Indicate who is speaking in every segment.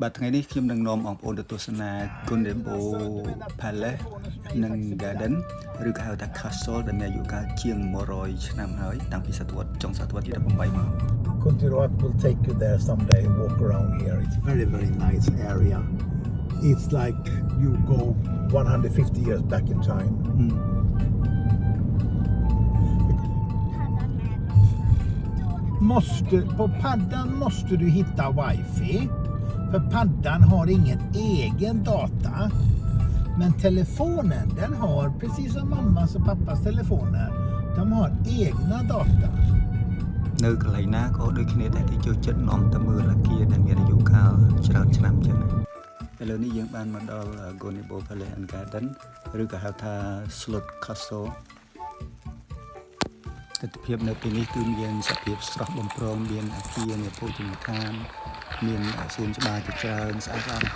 Speaker 1: បាទថ្ងៃនេះខ្ញុំនឹងនាំបងប្អូនទៅទស្សនា Gondebo Palace និង Garden ឬក៏ហៅថា Castle ដែលមានអាយុកាលជាង100ឆ្នាំហើយតាំងពីសតវត្សចុងសតវត្សទី18មក
Speaker 2: Kuntiruat will take you there someday, walk around here. It's very, very nice area. It's like you go 150 years back in time. På paddan måste du hitta wifi. För paddan har ingen egen data. Men telefonen, den har, precis som mammas och pappas telefoner, de har egna data.
Speaker 1: នៅកន្លែងណាក៏ដូចគ្នាដែរគេចូលចិត្តនាំទៅមើលអាគារដែលមានអាយុកាលច្រើនឆ្នាំអញ្ចឹងណាឥឡូវនេះយើងបានមកដល់ Gondebo Palace and Garden ឬក៏ហៅថា Slot Castle ទិដ្ឋភាពនៅទីនេះគឺមានសភាពស្រស់បំព្រងមានអាគារមានភោជនីយដ្ឋានមានសួនច្បារជាច្រើនស្អាតៗ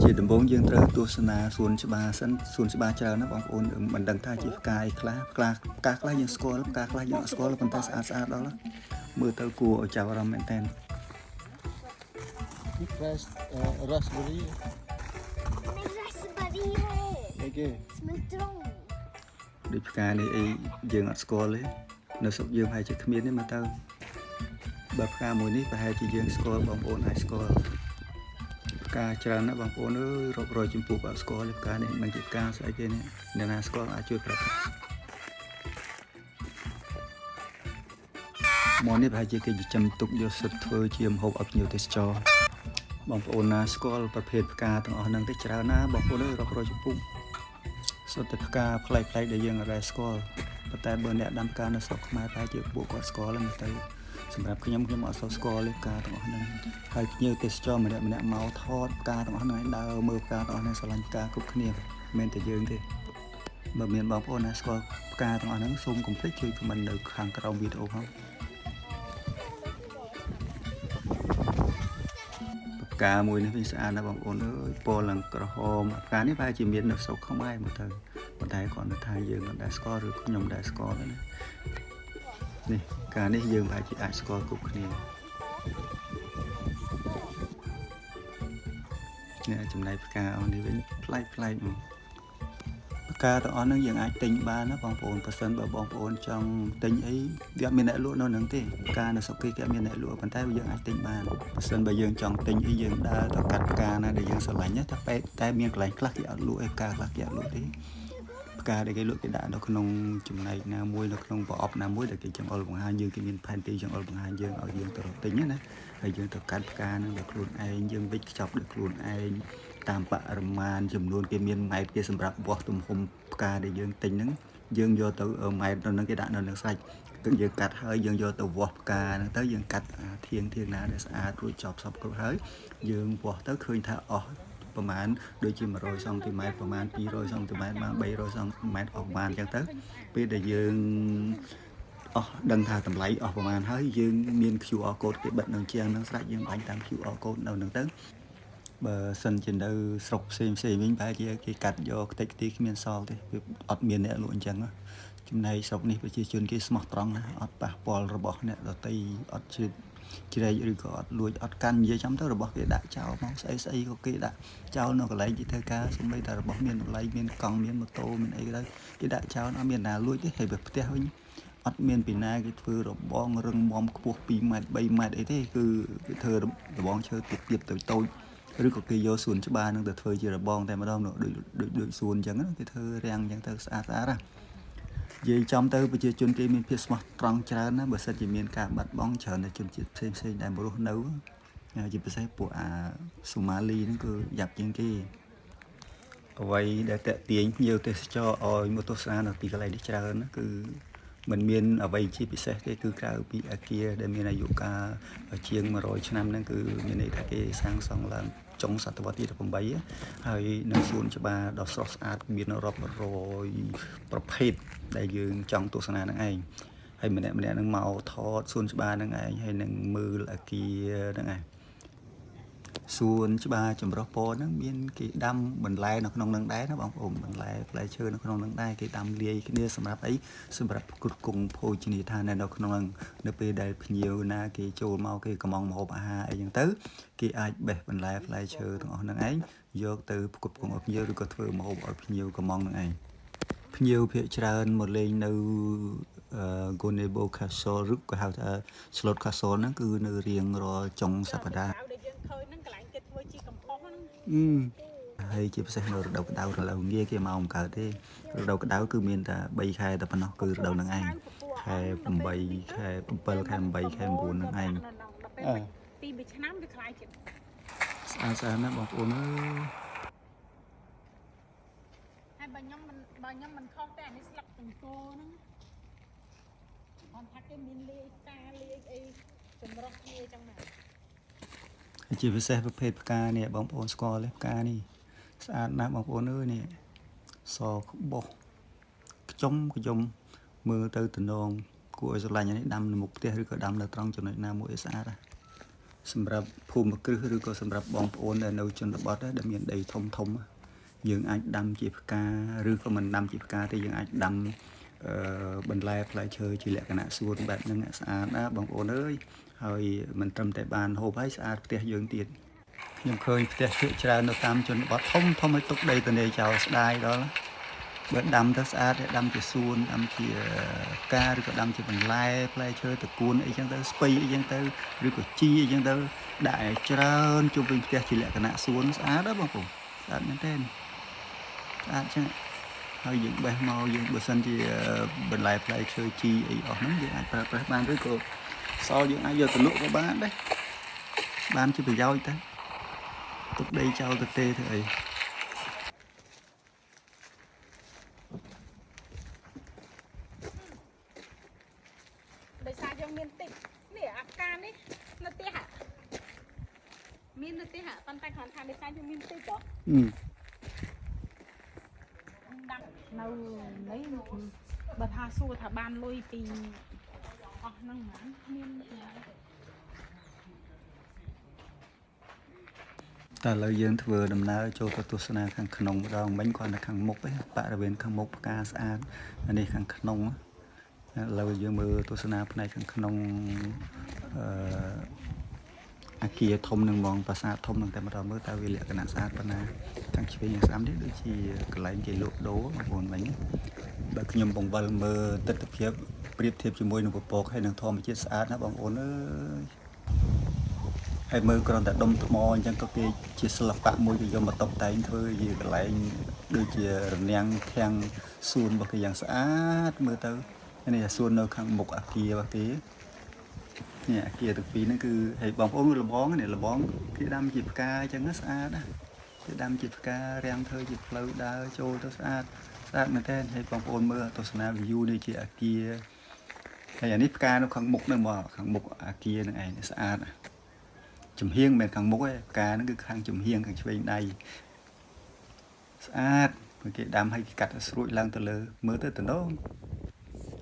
Speaker 1: ជាដំបូងយើងត្រូវទស្សនាសួនច្បារសិនសួនច្បារច្រើនណាបងប្អូនមិនដឹងថាជាផ្កាអីខ្លះផ្កាខ្លះយើងស្គាល់ផ្កាខ្លះយើងអត់ស្គាល់ប៉ុន្តែស្អាតដល់មើលទៅគួរឲ្យចាប់អារម្មណ៍មែនតើ
Speaker 3: raspberry.
Speaker 4: Men raspberry है
Speaker 3: Okay.
Speaker 4: इसमें strong
Speaker 1: ដូចផ្កានេះអីយើងអត់ស្គាល់ទេនៅស្រុកយើងប្រហែលជាគ្មានទេមើលទៅបើផ្កាមួយនេះប្រហែលជាយើងស្គាល់បងប្អូនអាចស្គាល់ផ្កាច្រើនណាស់បងប្អូនអើយរាប់រយចំពោះអត់ស្គាល់ទេផ្កានេះមិនជាផ្កាស្អីទេនេះអ្នកណាស្គាល់អាចជួយប្រាប់មកនេះប្រហែលជាគេចិញ្ចឹមទុកយកសិតធ្វើជាម្ហូបឲ្យភ្ញៀវទេសចរបងប្អូនណាស្គាល់ប្រភេទផ្កាទាំងអស់ហ្នឹងទេច្រើនណាបងប្អូនអើយរាប់រយចំពោះសុទ្ធតែផ្កាប្លែកៗដែលយើងអាចស្គាល់ប៉ុន្តែបើអ្នកដាំផ្កានៅស្រុកខ្មែរប្រហែលជាពួកគាត់ស្គាល់ហ្នឹងទៅសម្រាប់ខ្ញុំអត់សូវស្គាល់ទេផ្កាទាំងអស់ហ្នឹងហើយភ្ញៀវទេសចរម្នាក់មកថតផ្កាទាំងអស់ហ្នឹងឲ្យដើរមើលផ្កាទាំងអស់ហ្នឹងស្រឡាញ់ផ្កាគ្រប់គ្នាមិនមែនតែយើងទេបើមានបងប្អូនណាស្គាល់ផ្កាទាំងអស់ហ្នឹងសូមកុំភ្លេចជួយខមមិននៅខាងក្រោមវីដេអូផងផ្កាមួយនេះវាស្អាតណាស់បងប្អូនអើយពណ៌ឡើងក្រហមផ្កានេះប្រហែលជាមាននៅស្រុកខ្មែរមកទៅប៉ុន្តែគាត់នៅថាយើងមិនដែលស្គាល់ឬខ្ញុំមិនដែលស្គាល់ទេណានេះផ្កានេះយើងប្រហែលជាអាចស្គាល់គ្រប់គ្នានេះចំណែកផ្កាអស់នេះវិញប្លែកមកផ្កាទាំងអស់ហ្នឹងយើងអាចទិញបានណាបងប្អូនប៉ះសិនបើបងប្អូនចង់ទិញអីវាអត់មានអ្នកលក់នៅហ្នឹងទេផ្កានៅស្រុកគេអត់មានអ្នកលក់ប៉ុន្តែយើងអាចទិញបានប៉ះសិនបើយើងចង់ទិញអីយើងដើរទៅកាត់ផ្កាណាដែលយើងស្រឡាញ់តែពេកតែមានកន្លែងខ្លះគេអត់លក់ឯផ្កាខ្លះគេអត់លក់ទេផ្កាដែលគេលក់គេដាក់នៅក្នុងចំណែកណាមួយនៅក្នុងប្រអប់ណាមួយដែលគេចង្អុលបង្ហាញយើងគេមានផែនទីចង្អុលបង្ហាញយើងឲ្យយើងទៅរកទិញណាហើយយើងទៅកាត់ផ្កាហ្នឹងដោយខ្លួនឯងយើងវិចខ្ចប់ដោយខ្លួនឯងតាមបរិមាណចំនួនគេមានម៉ែត្រគេសម្រាប់វាស់ទំហំផ្កាដែលយើងទិញហ្នឹងយើងយកទៅម៉ែត្រនៅហ្នឹងគេដាក់នៅនឹងសាច់គឺយើងកាត់ហើយយើងយកទៅវាស់ផ្កាហ្នឹងទៅយើងកាត់ធៀងណាដែលស្អាតរួចចប់សពគ្រប់ហើយយើងវាស់ទៅឃើញថាអស់ប្រហែលដូចជា100សង់ទីម៉ែត្រប្រហែល200សង់ទីម៉ែត្របាន300សង់ទីម៉ែត្រអស់ប្រហែលអញ្ចឹងទៅពេលដែលយើងអស់ដឹងថាតម្លៃអស់ប្រហែលហើយយើងមាន QR code គេបិទនៅជាងហ្នឹងស្រេចយើងបាញ់តាម QR code នៅហ្នឹងទៅបើសិនជានៅស្រុកផ្សេងវិញប្រហែលជាគេកាត់យកខ្ទេចខ្ទីគ្មានសល់ទេវាអត់មានអ្នកលក់អញ្ចឹងចំណែកស្រុកនេះប្រជាជនគេស្មោះត្រង់ណាអត់ប៉ះពាល់របស់អ្នកដទៃអត់ជ្រែកឬក៏អត់លួចអត់កាន់និយាយចាំទៅរបស់គេដាក់ចោលមកស្អីក៏គេដាក់ចោលនៅកន្លែងគេធ្វើការសូម្បីតែរបស់មានតម្លៃមានកង់មានម៉ូតូមានអីក៏ដោយគេដាក់ចោលអត់មានណាលួចទេហើយបើផ្ទះវិញអត់មានពីណាគេធ្វើរបងរឹងមាំខ្ពស់2ម៉ែត្រ3ម៉ែត្រអីទេគឺគេធ្វើរបងឈើទៀបតូចឬក៏គេយកសួនច្បារនឹងទៅធ្វើជារបងតែម្ដងដូចសួនអញ្ចឹងគេធ្វើរាំងអញ្ចឹងទៅស្អាតណានិយាយចំទៅប្រជាជនគេមានភាពស្មោះត្រង់ច្រើនណាបើសិនជាមានការបាត់បង់ច្រើនតែជនជាតិផ្សេងដែលមករស់នៅជាពិសេសពួកសូម៉ាលីហ្នឹងគឺយ៉ាប់ជាងគេអ្វីដែលតាក់ទាញភ្ញៀវទេសចរឲ្យមកទស្សនានៅទីកន្លែងនេះច្រើនណាគឺมันមានអ្វីជាពិសេសទេគឺក្រៅពីអាគារដែលមានអាយុកាលជាង100ឆ្នាំហ្នឹងគឺមានន័យថាគេសាងសង់ឡើងចុងសតវត្សទី18ហើយនៅសួនច្បារដ៏ស្រស់ស្អាតមានរាប់រយប្រភេទដែលយើងចង់ទស្សនានឹងឯងហើយម្នាក់នឹងមកថតសួនច្បារនឹងឯងហើយនឹងមើលអាគារហ្នឹងឯង សួនច្បារចម្រុះពណ៌ហ្នឹងមានគេដាំបន្លែនៅក្នុងនឹងដែរណាបងប្អូនបន្លែផ្លែឈើនៅក្នុងនឹងដែរគេដាំលាយគ្នាសម្រាប់អីសម្រាប់ផ្គត់ផ្គង់ភោជនីយដ្ឋាននៅក្នុងនឹងនៅពេលដែលភ្ញៀវណាគេចូលមកគេកំងម្ហូបអាហារអីចឹងទៅគេអាចបេះបន្លែផ្លែឈើទាំងអស់ហ្នឹងឯងយកទៅផ្គត់ផ្គង់ឲ្យភ្ញៀវឬក៏ធ្វើម្ហូបឲ្យភ្ញៀវកំងហ្នឹងឯងភ្ញៀវភាគច្រើនមកលេងនៅGonebo Castle ឬក៏ហៅថា Slot Castle ហ្នឹងគឺនៅរៀងរាល់ចុងសប្តាហ៍ហើយជាពិសេសនៅរដូវក្តៅរដូវងាយគេមកមិនកើតទេរដូវក្តៅគឺមានតែ3ខែតែប៉ុណ្ណោះគឺរដូវហ្នឹងឯងខែ8ខែ7ខែ8ខែ9ហ្នឹងឯង
Speaker 5: ពី2ឆ្នាំវាខ្លាយទៀត
Speaker 1: ស្អាតណាស់បងប្អូនអើយ
Speaker 5: ហើយបើខ្ញុំមិនខុសទេអានេះស្លឹកចង្កូហ្នឹងគាត់ថាគេមានលាយការលាយអីចម្រុះគ្នាចឹងណា
Speaker 1: ជាពិសេសប្រភេទផ្កានេះបងប្អូនស្គាល់ទេផ្កានេះស្អាតណាស់បងប្អូនអើយនេះសក្បោះខ្ជុំមើលទៅតំណងគួរឲ្យស្រឡាញ់នេះដាំនៅមុខផ្ទះឬក៏ដាំនៅត្រង់ចំណុចណាមួយឲ្យស្អាតណាសម្រាប់ភូមិគ្រឹះឬក៏សម្រាប់បងប្អូនដែលនៅជនបទដែលមានដីធំយើងអាចដាំជាផ្កាឬក៏មិនដាំជាផ្កាទេយើងអាចដាំបន្លែផ្លែឈើជាលក្ខណៈសួនបែបហ្នឹងស្អាតណាបងប្អូនអើយហើយមិនត្រឹមតែបានហូបហើយស្អាតផ្ទះយើងទៀតខ្ញុំឃើញផ្ទះភាគច្រើននៅតាមជនបទធំឲ្យទុកដីទនេចោលស្ដាយដល់បើដាំទៅស្អាតដាំជាសួនដាំជាផ្កាឬក៏ដាំជាបន្លែផ្លែឈើតកួនអីចឹងទៅស្ពៃអីចឹងទៅឬក៏ជីអីចឹងទៅដាក់ឲ្យច្រើនជុំវិញផ្ទះជាលក្ខណៈសួនស្អាតណាបងប្អូនស្អាតមែនទែនស្អាតចឹងហើយយើងបេះមកយើងបើសិនជាបន្លែផ្លែឈើជីអីអស់ហ្នឹងយើងអាចប្រើប្រាស់បានឬក៏សល់យើងអាចយកទៅលក់ក៏បានដែរបានជាប្រយោជន៍ទៅទុកដីចោលទៅទេធ្វើអី
Speaker 5: ដោយសារយើងមានតិចនេះអាការនេះនៅផ្ទះមាននៅផ្ទះប៉ុន្តែគ្រាន់ថាដោយសារយើងមានតិចហ៎ដាក់នៅនេះបើថាសួរថាបានលុយពីអស់ហ្នឹងហ្មងមាន
Speaker 1: តែឥឡូវយើងធ្វើដំណើរចូលទៅទស្សនាខាងក្នុងម្ដងមិញគាត់នៅខាងមុខឯងបរិវេណខាងមុខផ្កាស្អាតនេះខាងក្នុងឥឡូវយើងមើលទស្សនាផ្នែកខាងក្នុងអាគារធំនឹងហ្មងប្រាសាទធំនឹងតែម្ដងមើលតើវាលក្ខណៈស្អាតប៉ុណ្ណាខាងឆ្វេងខាងស្ដាំនេះដូចជាកន្លែងគេលក់ដូរបងប្អូនមិញបើខ្ញុំបង្វិលមើលទិដ្ឋភាពប្រៀបធៀបជាមួយនឹងពពកហើយនឹងធម្មជាតិស្អាតណាបងប្អូនអើយហើយមើលគ្រាន់តែដុំថ្មអញ្ចឹងក៏គេជាសិល្បៈមួយគេយកមកតុបតែងធ្វើជាកន្លែងដូចជារនាំងធាំងសួនរបស់គេយ៉ាងស្អាតមើលទៅនេះសួននៅខាងមុខអាគាររបស់គេនេះអាគារទាំងពីរហ្នឹងគឺហើយបងប្អូនមើលលបងនេះលបងគេដាំជាផ្កាអញ្ចឹងស្អាតណាគេដាំជាផ្ការាំងធ្វើជាផ្លូវដើរចូលទៅស្អាតមែនតើហើយបងប្អូនមើលទស្សនា view នេះជាអាគារហើយអានេះផ្កានៅខាងមុខហ្នឹងមកខាងមុខអាគារហ្នឹងឯងស្អាតចំហៀងមិនខាងមុខទេផ្កាហ្នឹងគឺខាងចំហៀងខាងឆ្វេងដៃស្អាតព្រោះគេដាំឲ្យគេកាត់ស្រួចឡើងទៅលើមើលទៅតំណង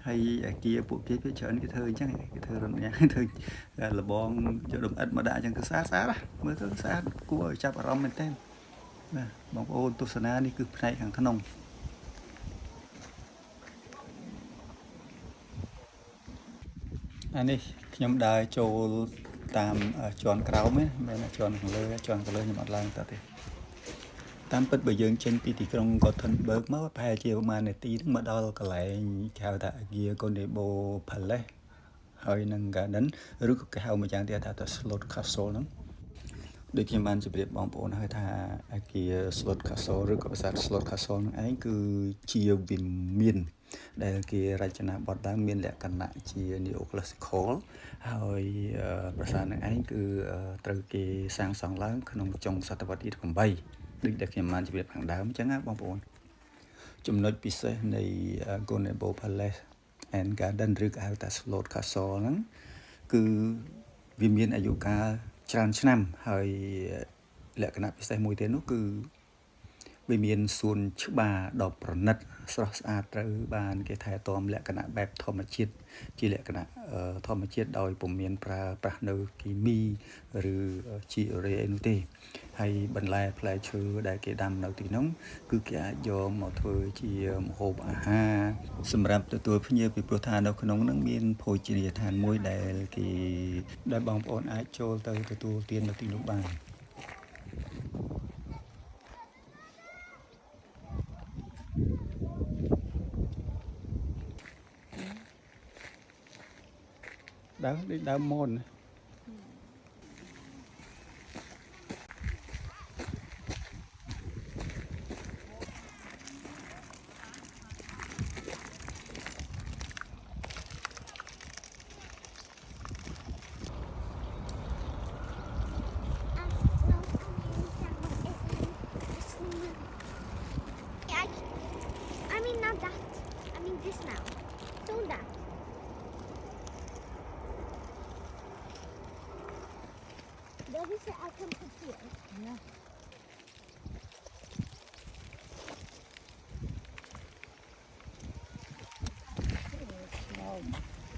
Speaker 1: ហើយអាគារពួកគេភាគច្រើនគេធ្វើអញ្ចឹងគេធ្វើរំងាស់ធ្វើលបងយកដុំអិតមកដាក់អញ្ចឹងគឺស្អាតមើលទៅស្អាតគួរឲ្យចាប់អារម្មណ៍មែនទែនបាទបងប្អូនទស្សនានេះគឺផ្នែកខាងក្នុងអានេះខ្ញុំដើរចូលតាមជាន់ក្រោមហ្នឹងមិនមែនជាន់ខាងលើខ្ញុំអត់ឡើងតទេតាមពិតបើយើងចេញពីទីក្រុង Gothenburg មកប្រហែលជាប្រហែលនាទីហ្នឹងមកដល់កន្លែងគេហៅថា Gonebo Palace ហើយនឹង Garden ឬក៏គេហៅមួយយ៉ាងទៀតថា Slot Castle ហ្នឹងដូចខ្ញុំបានជម្រាបបងប្អូនហើយថាអាគារ Slot Castle ឬក៏ប្រាសាទ Slot Castle ហ្នឹងឯងគឺជាវិមានដែលគេរចនាបថឡើងមានលក្ខណៈជា Neoclassical ហើយប្រាសាទហ្នឹងឯងគឺត្រូវគេសាងសង់ឡើងក្នុងចុងសតវត្សទី8ដូចដែលខ្ញុំបានជម្រាបខាងដើមអញ្ចឹងណាបងប្អូនចំណុចពិសេសនៃ Gonebo Palace and Garden ឬក៏ហៅថា Slot Castle ហ្នឹងគឺវាមានអាយុកាលច្រើនឆ្នាំហើយលក្ខណៈពិសេសមួយទៀតនោះគឺ វាមានសួនច្បារដ៏ប្រណិតស្រស់ស្អាតត្រូវបានគេថែទាំលក្ខណៈបែបធម្មជាតិជាលក្ខណៈធម្មជាតិដោយពុំមានប្រើប្រាស់នៅគីមីឬជីអរ៉េអីនោះទេហើយបន្លែផ្លែឈើដែលគេដាំនៅទីនោះគឺគេអាចយកមកធ្វើជាម្ហូបអាហារសម្រាប់ទទួលភ្ញៀវពីព្រោះថានៅក្នុងនោះមានភោជនីយដ្ឋានមួយដែលបងប្អូនអាចចូលទៅទទួលទាននៅទីនោះបាន ដើមមន
Speaker 4: I mean not that. I mean this now. Don't that. Daddy said I can put here.
Speaker 5: Yeah.